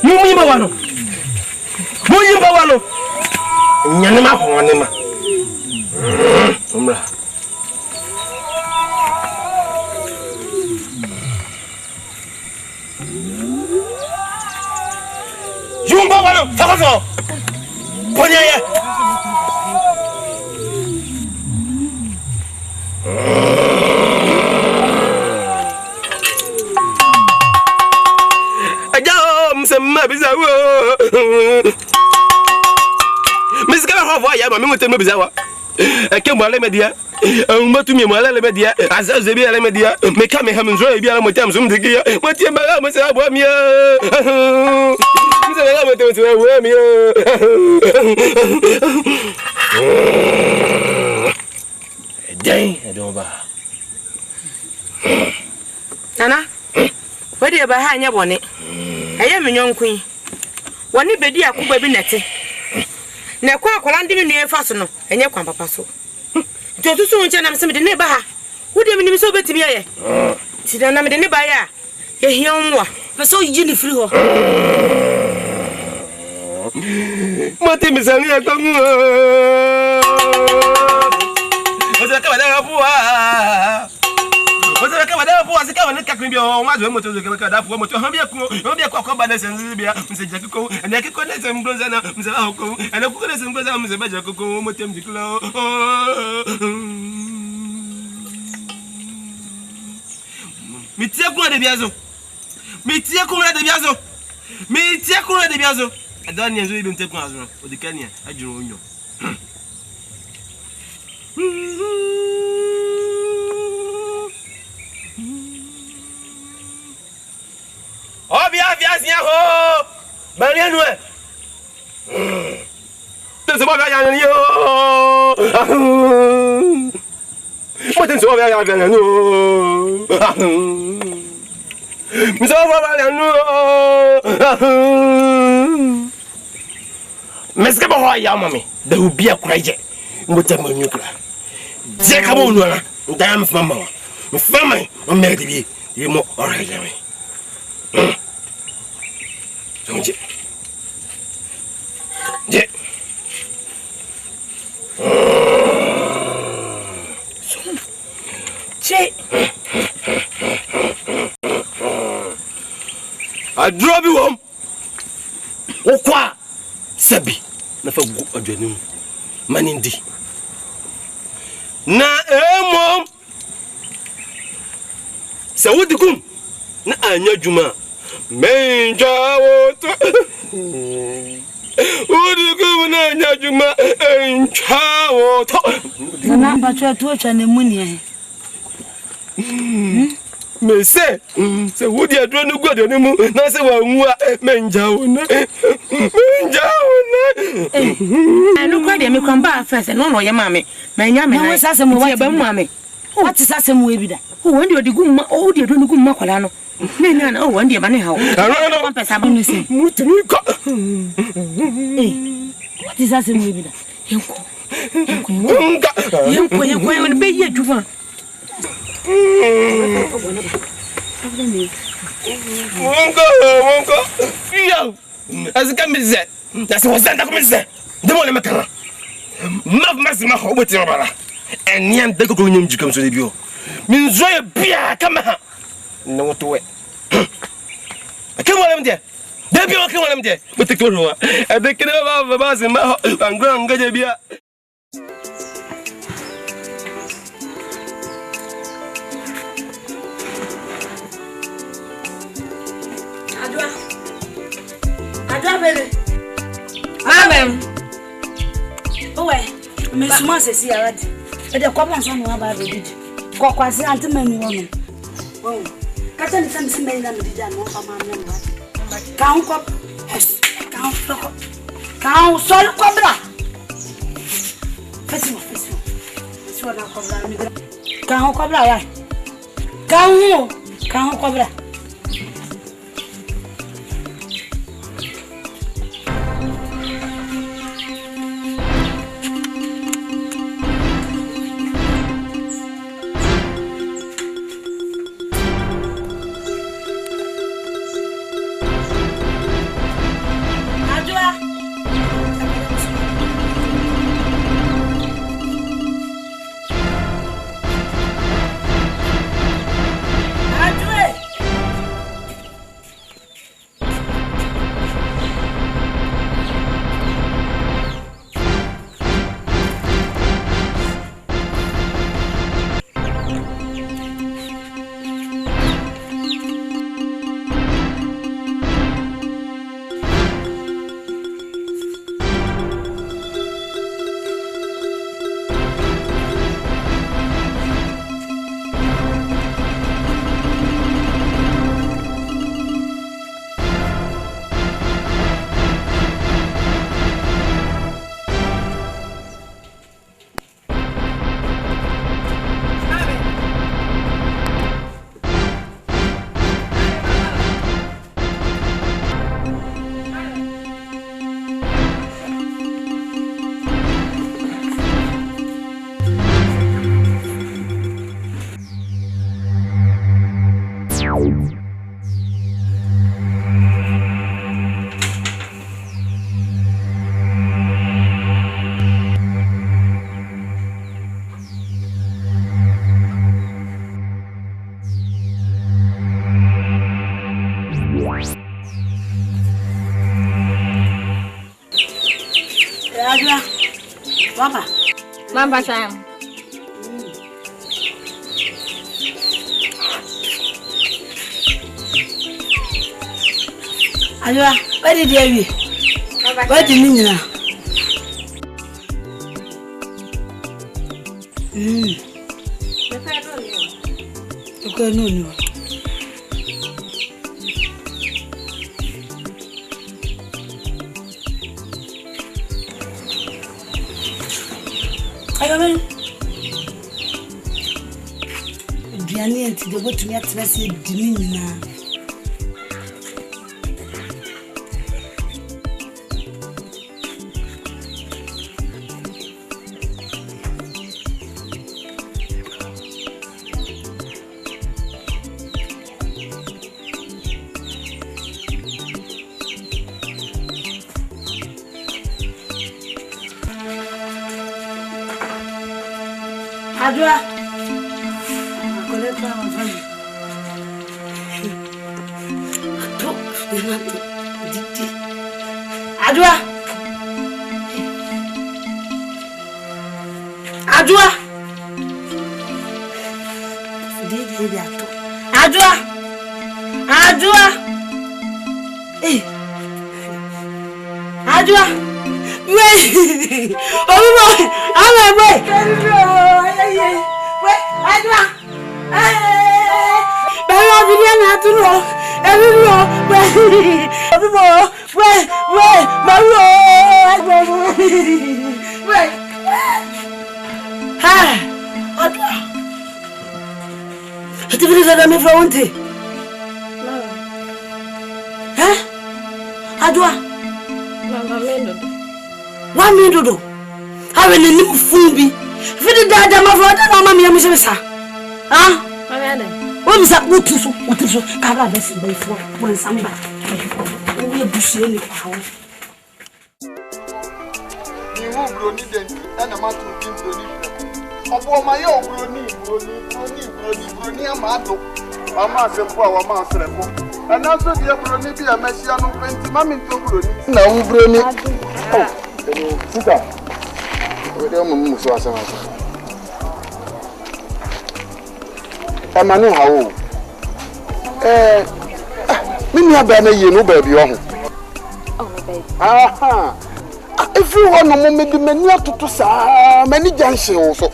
Muyimba wano. Muyimba wano. Nyanema ko wanema. Umra. Yumba wano, takaso. Ponyaye. Aja msema bizawo. Miska ho vo ya ma me motem bizawa. Eke mo ale media. Mbatu mi mo ale media. Azaze bi ale media. Me ka me ha mzo bi ale motem zum digia. Motie ba mo se abo mi. Mse ba motem se abo mi. Dang, I don't ba. Nana, where do you buy her? You want it? I am a young queen. One if be a cook be netty. Na kwa landing near Fasono, and your papa so. To soon, and I'm some of the neighbor. Who do you mean so better? Sit down, I'm the neighbor. You hear more. I saw you in the free. My team is only a tongue. What's a cover? What's a cover? Was a cover? Can be on my motor to come up for motor. Hobby, Combaders and Zibia, Mr. Jacoco, and I can connect some Brozana, Mr. Alco, and I could have some Brozana, Mr. Bajacoco, Motem Diclo. Mitia de Biazo. Mitia de Biazo. Mitia de Biazo. I don't even take my husband or the Kenya. I do know. Oh, bien, ho! Mariano! There's a bag of you! What is over there? Miss Miss Cabahoy, Yammy, there will be a crazy. What a nuclear. Zacabona, damn mamma. Family, or maybe you more already. Don't you? Yeah. I drop you home. Oh, qua Sabi, never go a dream. Manindi. Na, mom. So, what the goon? Na, I know Juma. Menja water. What do you go na Juma? And chow. The number 12 and the money. Me say, so would you do no good anymore? Now say, well, Menja. I look ready, me come back first and no, your mammy. My yammy, I was asking why about mammy. What is that some way with that? Who when you do good, oh, you don't go Macolano. No, one dear money how. I don't want to say, what is that some way with that? You will be here to run. Won't go. Yo, as a commissaire, that's what's that commissaire. The one maker. Love Massima, what you are. And Yan the Cocoon comes to the view. Means joy a beer, come on. No to wait. I can't want him there. There be okay when I'm there. But the Kuru, I think about the bus in my house and grand Gajabia. Amen. Oh, Miss Moses, see a rat. But the comments on one by the beach. Quaquas antimony woman. Oh, Captain Samson made them the Jan for my number. Count up, count, sol cobra. Festival. This one I'll cobra. Count cobra. Count cobra. Adua. Papa. Mama Sam. Adua, where did you? Where did you know? Okay, no. I mean, Diane and the what to me at Tracy Dimina. Adua. Collect my money. Adua. Adua. Adua. Adua. Eh. Adua. Wait. Oh no. I'm wait. Wait. Adua. Bella Viviana to know. Everyone. Wait. Wait. Hi. Adua. Tu veux dire me fronte? Hein? Adua. Mama Mendo. Wa Mendo. Awe ni ni fumbi. Vidi dada mafronte mama mi amuse sa. Ah? Mama O misa utuso kabla besi bai fo pour samba. O ye bushie ni kwa. Ni wo broni den na ma tu bin broni. Obo ma ye broni amado. Ama sempo awa ma sereko. Ana so die broni bi amashia no penti mami nto broni. Na wo broni. Oh. Sika. We dey mu so asama. Amane hawo. Mimi aba na ye no ba bi ho. Oh my baby. Aha. Everyone no me di mani atoto saa mani janhye wo so.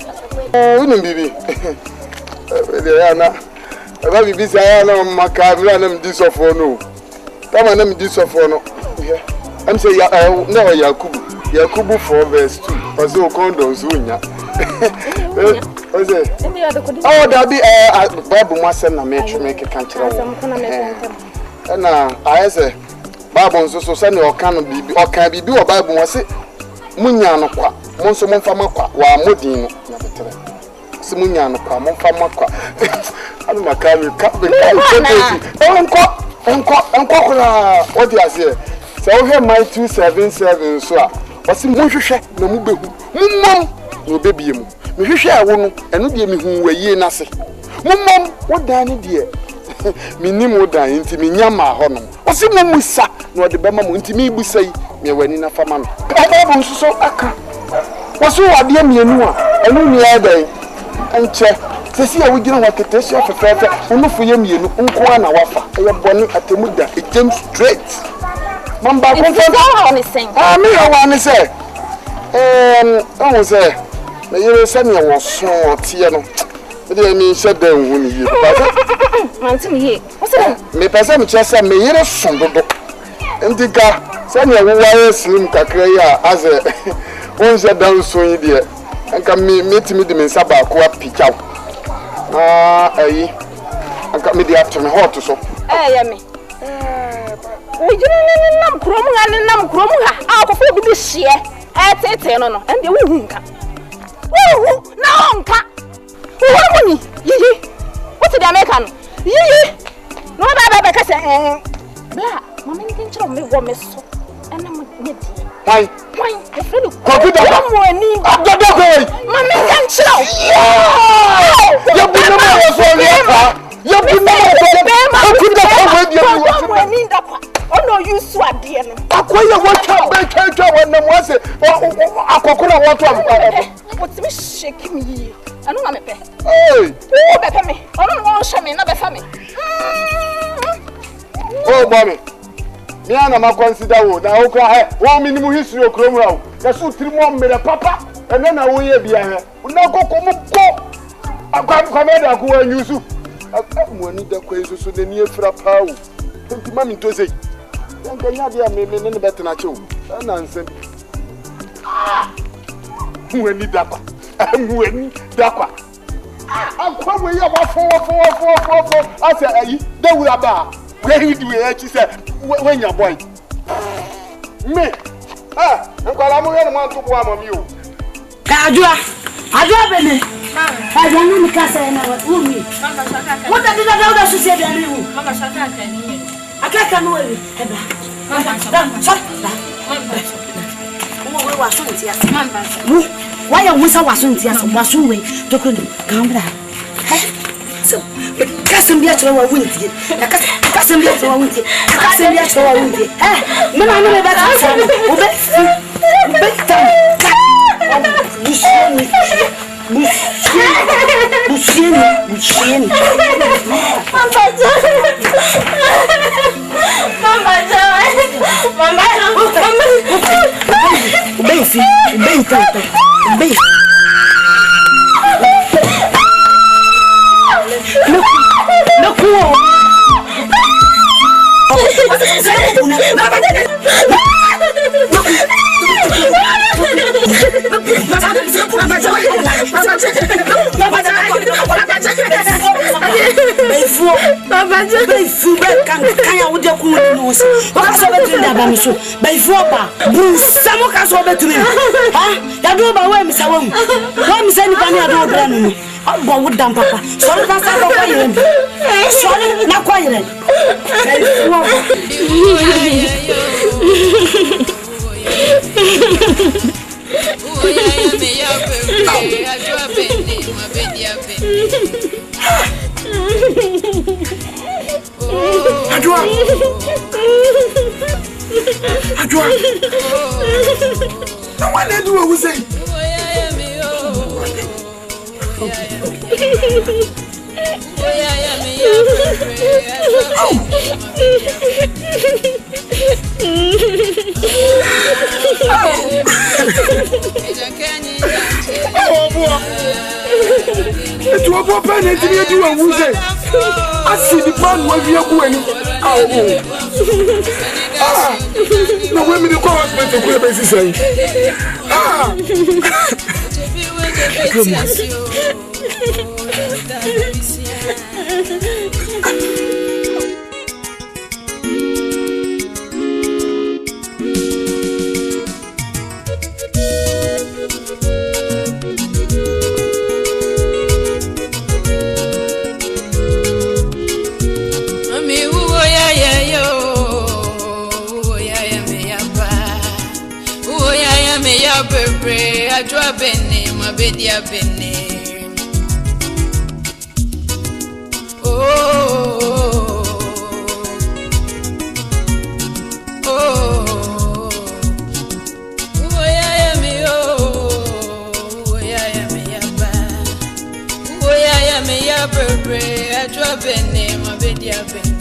Oh, inu bibi. Ya na. Aba bibi sa ya na maka mira na mdi sofo no. Kama na mdi sofo no. Am say ya na Yakubu 4 verse 2. Ozo kondo zunya. Oze. Oh, that be Bible must na me make kanchira wo. Na ayese Bible nso so se ne oka no bibi oka bibi wo Bible wo se munya no kwa mo nso mo mfa makwa wa modin no na betere se munya no kwa mo mfa makwa anu makami ka be enko kula odi ase se wo he my 277 so a wo se mo hwehwe na mu behu mummom na obebie mu me hwehwe a wo no eno de me hu waye na se mummom wo dan ne de minimo dan nti minya ma ho no wo se mo musa na ode bema mo nti mi busa yi me wani na fama no aba bo nso aka wo so ade mienu a eno ni adan anche sesi a wugina wa ketesi afefefe unufu ye mienu nko na wafa eye boni atemuda e came straight mamba ko me wa ni se on se me yere se ne wo so otie no de mi se dan hu ni ye Manti mi ye. What's it? Me pese mi chese me yere son dodo ndika se ne wo wa slim kakra ya aze on se dan so yi de anka me timi de me saba ko apikaw ayi anka me de atome hot so Ya me. We jini nam krom ha. Ko fo bi de hie. Tete no no. Ende wo hu nka. Wo na onka. Wo ni. Yi. What the American? Yi. No ba ka say bla. Mama ni kin chiro me wo me so. Ana mo nyedi. Why? E felu. Computer. Mo ani. Adodo ko. Mama kin chiro. Ya bu na ma wo so ni pa. Ya bu na ma so. Computer ko we di mo ani da kwa. Oh no, you swadi no. Akoya what can when them was it? Akokora what am. What's me shaking me? I don't want to pay. Hey! Oh, better me. I don't want to show me, not better me. Oh, mommy. Me and I consider wood. I okay. 1 minimum history of Cromwell. That's 3 more minutes, Papa. And then I will be here. We now go. I can't come in and go and use you. I need the crazy so the near Frapao. Don't you mammy to say? Don't you have your name in the better natural? Nonsense. When you dapper. I'm winning Dapper. I'm coming here 4. I said, they will have. Where you do it? She said, when your boy. Me. Ah, I'm going to want to go on you. Adwa bene. Adwa no mikasa na umi. What did that do say be anu? Mama shaka kan ni. Akaka no we. Eba. Mama shaka. Mama we wa so ntia. Mama. Why you musa wa so ntia so wa so we. Dokuno. Kambra. So, kasem bia chwa wa wunti. Kasem bia chwa wa wunti. Kasem bia chwa wa wunti. Eh, mama no me ba ta. Obe ta. Busheni. Adwa. Now what they do we say? It's what happened to you and who say? I see the man where you are going. No women in government to go back say. I drop in my baby up in I drop in my baby up in